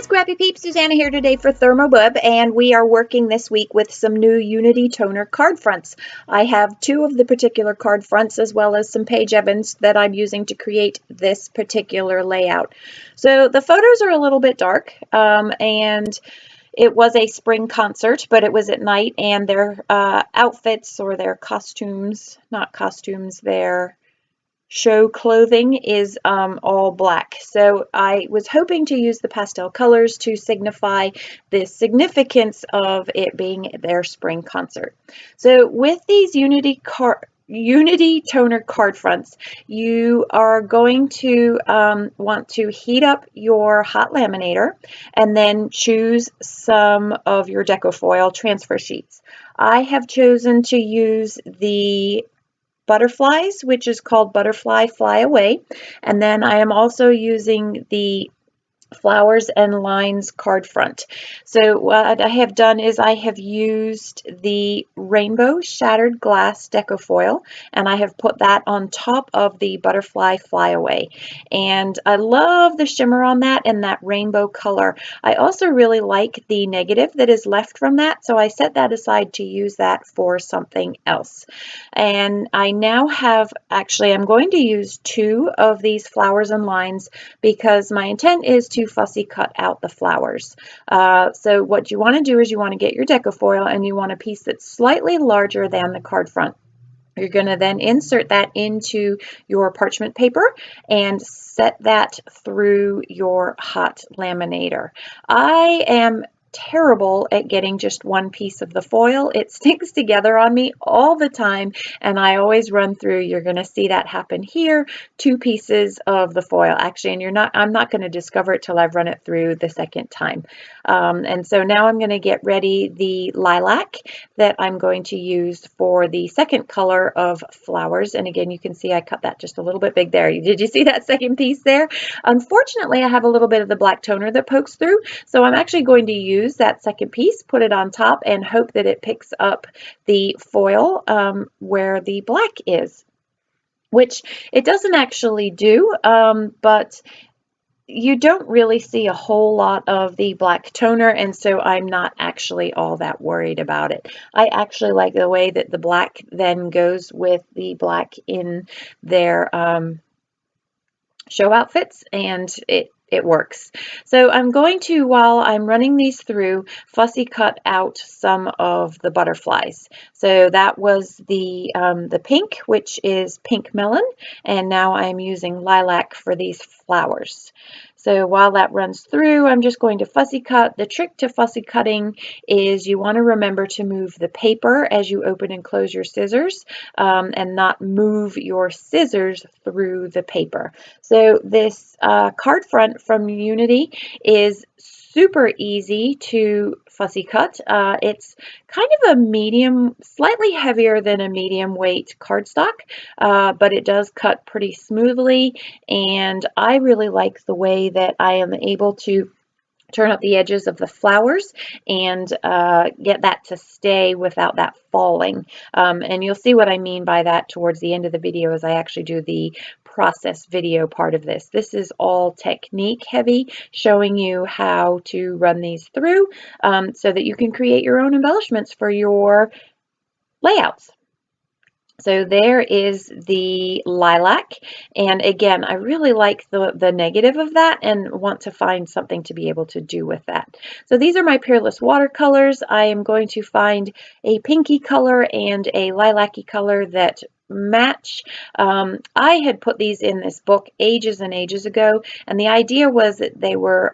Scrappy Peeps, Suzanna here today for ThermOWeb, and we are working this week with some new Unity toner card fronts. I have two of the particular card fronts as well as some page events that I'm using to create this particular layout. So the photos are a little bit dark, and it was a spring concert, but it was at night, and their outfits or their costumes, not costumes, their show clothing is all black. So I was hoping to use the pastel colors to signify the significance of it being their spring concert. So with these Unity toner card fronts, you are going to want to heat up your hot laminator and then choose some of your DecoFoil transfer sheets. I have chosen to use the butterflies, which is called Butterfly Fly Away. And then I am also using the Flowers and Lines card front. So what I have done is I have used the Rainbow Shattered Glass DecoFoil, and I have put that on top of the Butterfly Flyaway. And I love the shimmer on that and that rainbow color. I also really like the negative that is left from that, so I set that aside to use that for something else. And I now have, actually, I'm going to use two of these Flowers and Lines because my intent is to fussy cut out the flowers. So what you want to do is you want to get your DecoFoil and you want a piece that's slightly larger than the card front. You're going to then insert that into your parchment paper and set that through your hot laminator. I am terrible at getting just one piece of the foil. It sticks together on me all the time, and I always run through. You're going to see that happen here, two pieces of the foil actually, and I'm not going to discover it till I've run it through the second time. And so now I'm going to get ready the lilac that I'm going to use for the second color of flowers. And again, you can see I cut that just a little bit big there. Did you see that second piece there? Unfortunately, I have a little bit of the black toner that pokes through, so I'm actually going to use that second piece, put it on top, and hope that it picks up the foil where the black is, which it doesn't actually do, but you don't really see a whole lot of the black toner, and so I'm not actually all that worried about it. I actually like the way that the black then goes with the black in their show outfits, and it works. So I'm going to, while I'm running these through, fussy cut out some of the butterflies. So that was the pink, which is pink melon, and now I'm using lilac for these flowers. So while that runs through, I'm just going to fussy cut. The trick to fussy cutting is you want to remember to move the paper as you open and close your scissors, and not move your scissors through the paper. So this card front from Unity is super easy to fussy cut. It's kind of a medium, slightly heavier than a medium weight cardstock, but it does cut pretty smoothly, and I really like the way that I am able to turn up the edges of the flowers and get that to stay without that falling. And you'll see what I mean by that towards the end of the video as I actually do the process video part of this. This is all technique heavy, showing you how to run these through so that you can create your own embellishments for your layouts. So there is the lilac, and again, I really like the negative of that and want to find something to be able to do with that. So these are my Peerless watercolors. I am going to find a pinky color and a lilac-y color that match. I had put these in this book ages and ages ago, and the idea was that they were,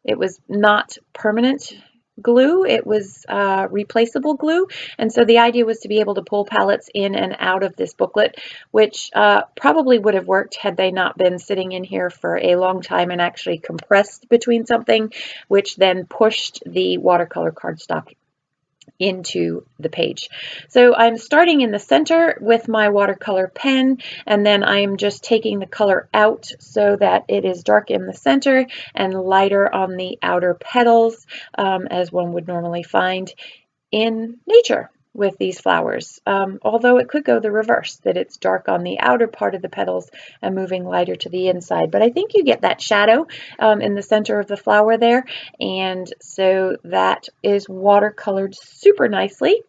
it was not permanent glue, it was replaceable glue, and so the idea was to be able to pull palettes in and out of this booklet, which probably would have worked had they not been sitting in here for a long time and actually compressed between something, which then pushed the watercolor cardstock into the page. So I'm starting in the center with my watercolor pen, and then I'm just taking the color out so that it is dark in the center and lighter on the outer petals, as one would normally find in nature. with these flowers, although it could go the reverse, that it's dark on the outer part of the petals and moving lighter to the inside. But I think you get that shadow in the center of the flower there, and so that is watercolored super nicely.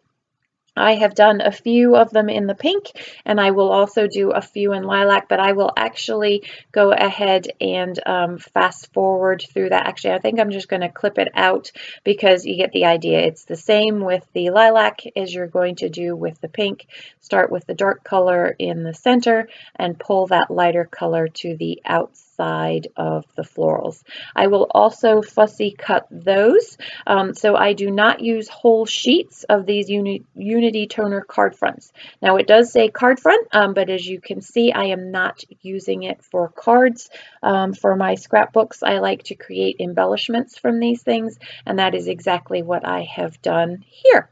I have done a few of them in the pink, and I will also do a few in lilac, but I will actually go ahead and fast forward through that. Actually, I think I'm just going to clip it out because you get the idea. It's the same with the lilac as you're going to do with the pink. Start with the dark color in the center and pull that lighter color to the outside of the florals. I will also fussy cut those. So I do not use whole sheets of these Unity Toner card fronts. Now it does say card front, but as you can see, I am not using it for cards. For my scrapbooks, I like to create embellishments from these things, and that is exactly what I have done here.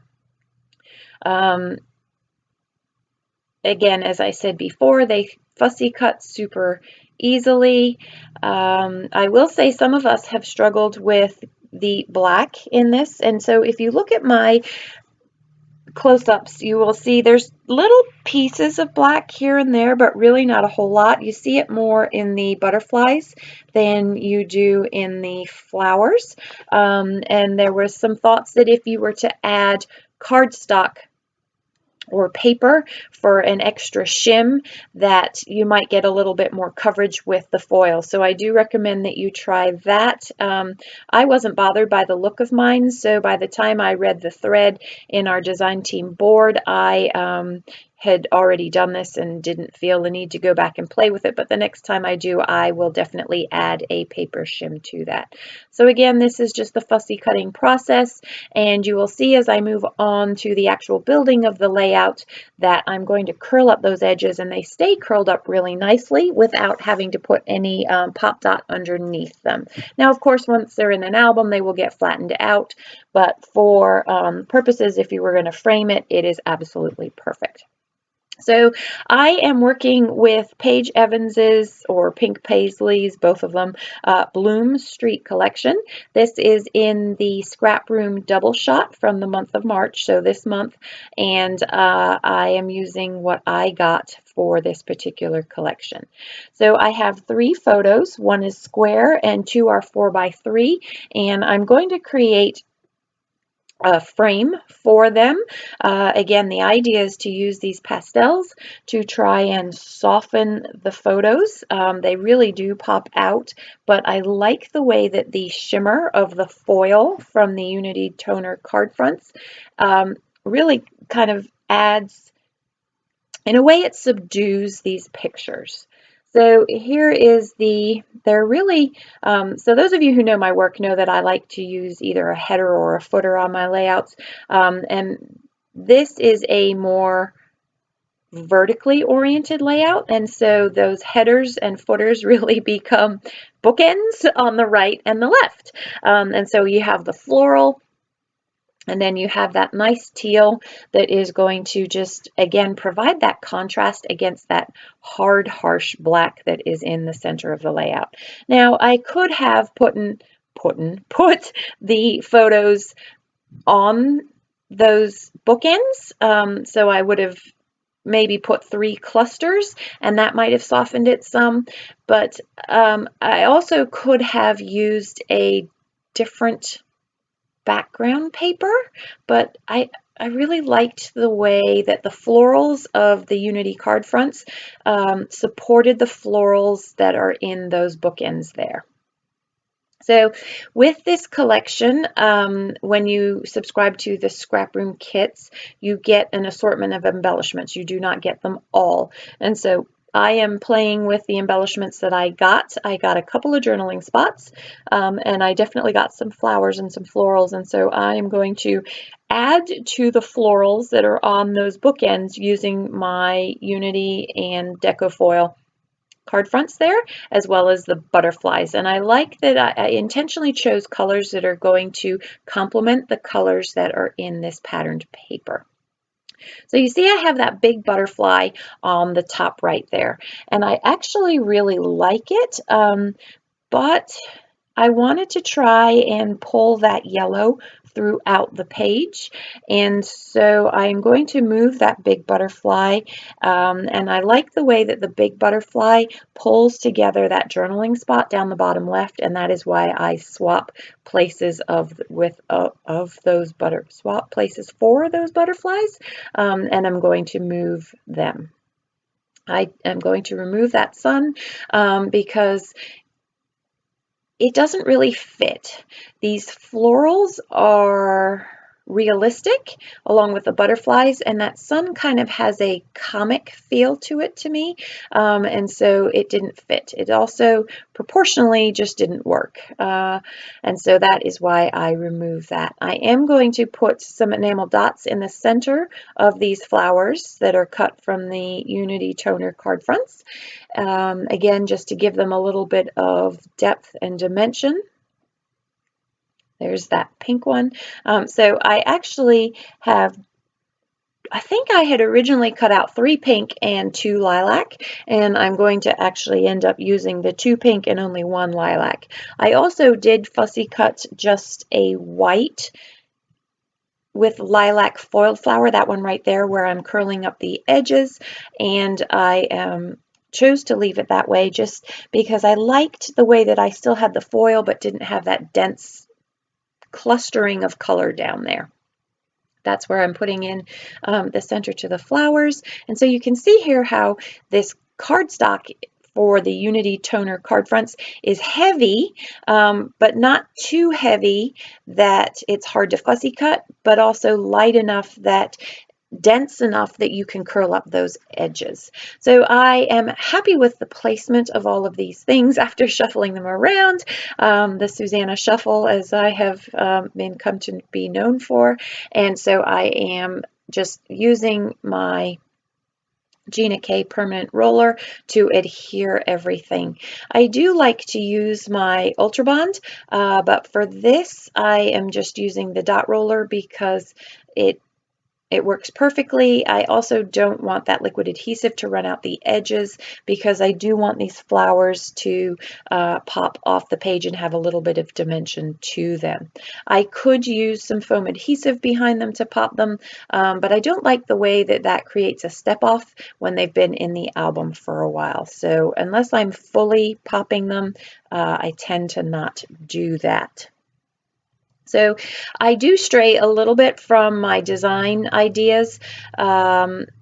Again, as I said before, they fussy cut super easily. I will say some of us have struggled with the black in this, and so if you look at my close-ups, you will see there's little pieces of black here and there, but really not a whole lot. You see it more in the butterflies than you do in the flowers. And there was some thoughts that if you were to add cardstock or paper for an extra shim, that you might get a little bit more coverage with the foil. So I do recommend that you try that. I wasn't bothered by the look of mine, so by the time I read the thread in our design team board, I had already done this and didn't feel the need to go back and play with it, but the next time I do, I will definitely add a paper shim to that. So again, this is just the fussy cutting process, and you will see as I move on to the actual building of the layout that I'm going to curl up those edges, and they stay curled up really nicely without having to put any pop dot underneath them. Now, of course, once they're in an album, they will get flattened out, but for purposes, if you were going to frame it, it is absolutely perfect. So I am working with Paige Evans's, or Pink Paisley's, both of them, Bloom Street collection. This is in the Scrap Room Double Shot from the month of March, so this month, and I am using what I got for this particular collection. So I have 3 photos. One is square and 2 are 4x3, and I'm going to create a frame for them. Again, the idea is to use these pastels to try and soften the photos. They really do pop out, but I like the way that the shimmer of the foil from the Unity Toner card fronts really kind of adds, in a way, it subdues these pictures. So here is they're really, so those of you who know my work know that I like to use either a header or a footer on my layouts. And this is a more vertically oriented layout. And so those headers and footers really become bookends on the right and the left. And so you have the floral, and then you have that nice teal that is going to just, again, provide that contrast against that hard, harsh black that is in the center of the layout. Now, I could have put the photos on those bookends. So I would have maybe put 3 clusters, and that might have softened it some. But I also could have used a different background paper, but I really liked the way that the florals of the Unity card fronts supported the florals that are in those bookends there. So with this collection, when you subscribe to the Scrap Room kits, you get an assortment of embellishments. You do not get them all. And so I am playing with the embellishments that I got. I got a couple of journaling spots, and I definitely got some flowers and some florals. And so I am going to add to the florals that are on those bookends using my Unity and DecoFoil card fronts there, as well as the butterflies. And I like that I intentionally chose colors that are going to complement the colors that are in this patterned paper. So you see I have that big butterfly on the top right there, and I actually really like it, but I wanted to try and pull that yellow throughout the page. And so I'm going to move that big butterfly, and I like the way that the big butterfly pulls together that journaling spot down the bottom left, and that is why I swap places swap places for those butterflies, and I'm going to move them. I am going to remove that sun because it doesn't really fit. These florals are realistic along with the butterflies, and that sun kind of has a comic feel to it to me, and so it didn't fit. It also proportionally just didn't work, and so that is why I removed that. I am going to put some enamel dots in the center of these flowers that are cut from the Unity Toner card fronts, again, just to give them a little bit of depth and dimension. There's that pink one. So I actually have, I think I had originally cut out 3 pink and 2 lilac, and I'm going to actually end up using the 2 pink and only 1 lilac. I also did fussy cut just a white with lilac foiled flower, that one right there where I'm curling up the edges, and I chose to leave it that way just because I liked the way that I still had the foil but didn't have that dense clustering of color down there. That's where I'm putting in the center to the flowers. And so you can see here how this cardstock for the Unity Toner card fronts is heavy, but not too heavy that it's hard to fussy cut, but also light enough that dense enough that you can curl up those edges. So I am happy with the placement of all of these things after shuffling them around, the Suzanna shuffle, as I have come to be known for. And so I am just using my Gina K permanent roller to adhere everything. I do like to use my Ultra Bond, but for this I am just using the dot roller because it works perfectly. I also don't want that liquid adhesive to run out the edges because I do want these flowers to pop off the page and have a little bit of dimension to them. I could use some foam adhesive behind them to pop them, but I don't like the way that that creates a step off when they've been in the album for a while. So unless I'm fully popping them, I tend to not do that. So I do stray a little bit from my design ideas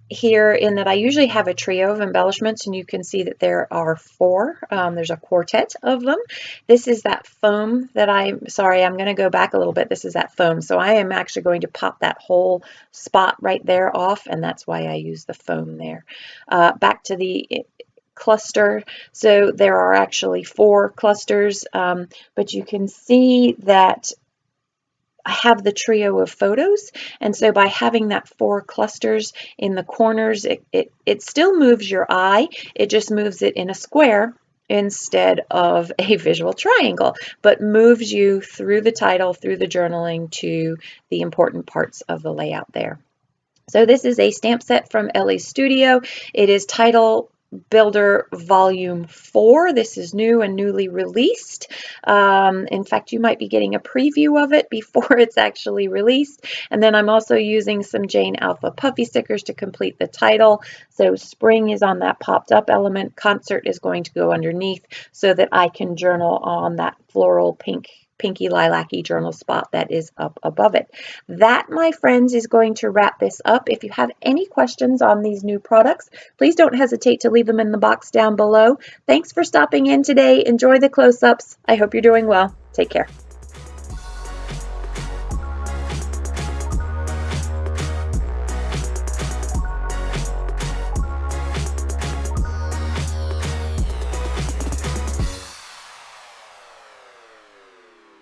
here in that I usually have a trio of embellishments, and you can see that there are 4. There's a quartet of them. This is that foam that I'm going to go back a little bit. This is that foam. So I am actually going to pop that whole spot right there off, and that's why I use the foam there. Back to the cluster. So there are actually 4 clusters, but you can see that I have the trio of photos, and so by having that 4 clusters in the corners, it still moves your eye. It just moves it in a square instead of a visual triangle, but moves you through the title, through the journaling to the important parts of the layout there. So this is a stamp set from Ellie's Studio. It is Title Builder Volume 4. This is new and newly released. In fact, you might be getting a preview of it before it's actually released. And then I'm also using some Jane Alpha puffy stickers to complete the title. So spring is on that popped up element. Concert is going to go underneath so that I can journal on that floral pinky lilac-y journal spot that is up above it. That, my friends, is going to wrap this up. If you have any questions on these new products, please don't hesitate to leave them in the box down below. Thanks for stopping in today. Enjoy the close-ups. I hope you're doing well. Take care.